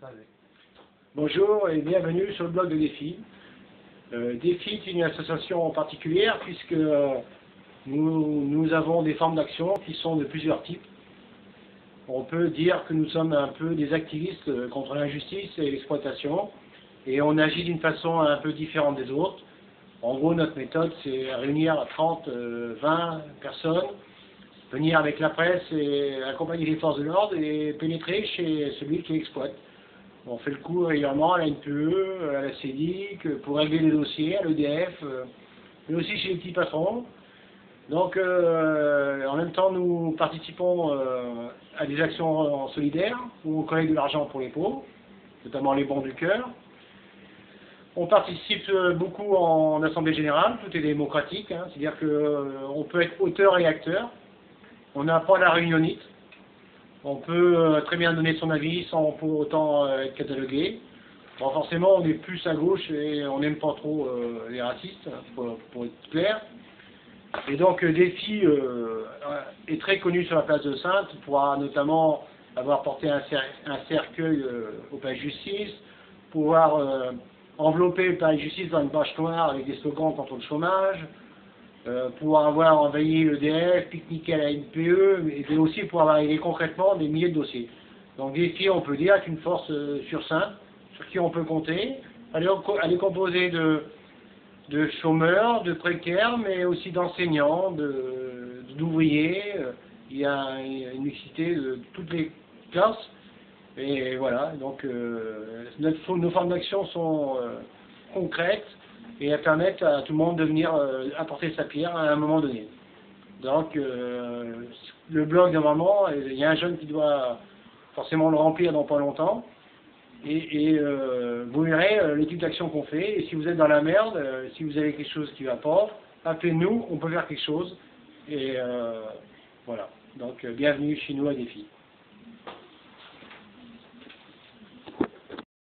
Allez. Bonjour et bienvenue sur le blog de Défi. Défi est une association particulière puisque nous avons des formes d'action qui sont de plusieurs types. On peut dire que nous sommes un peu des activistes contre l'injustice et l'exploitation et on agit d'une façon un peu différente des autres. En gros, notre méthode, c'est réunir 30, 20 personnes, venir avec la presse et accompagner les forces de l'ordre et pénétrer chez celui qui exploite. On fait le coup régulièrement à la NPE, à la CEDIC, pour régler des dossiers, à l'EDF, mais aussi chez les petits patrons. Donc, en même temps, nous participons à des actions solidaires, où on collecte de l'argent pour les pauvres, notamment les bons du cœur. On participe beaucoup en assemblée générale, tout est démocratique, hein, c'est-à-dire qu'on peut être auteur et acteur. On n'a pas la réunionite. On peut très bien donner son avis sans pour autant être catalogué. Bon, forcément, on est plus à gauche et on n'aime pas trop les racistes, hein, pour être clair. Et donc, Défi est très connu sur la place de Saintes, pourra notamment avoir porté un cercueil au Palais de Justice, pouvoir envelopper le Palais de Justice dans une bâche noire avec des slogans contre le chômage, pouvoir avoir envahi l'EDF, pique-niquer à la NPE, et aussi pouvoir avoir aidé concrètement des milliers de dossiers. Donc Défi, on peut dire, est une force sur Saintes, sur qui on peut compter. Elle est composée de chômeurs, de précaires, mais aussi d'enseignants, d'ouvriers. Il y a une mixité de toutes les classes. Et voilà, donc nos formes d'action sont concrètes et elles permettent à tout le monde de venir apporter sa pierre à un moment donné. Donc le blog, normalement, il y a un jeune qui doit forcément le remplir dans pas longtemps. Et vous verrez le type d'action qu'on fait. Et si vous êtes dans la merde, si vous avez quelque chose qui ne va pas, appelez-nous, on peut faire quelque chose. Et voilà. Donc bienvenue chez nous à Défi.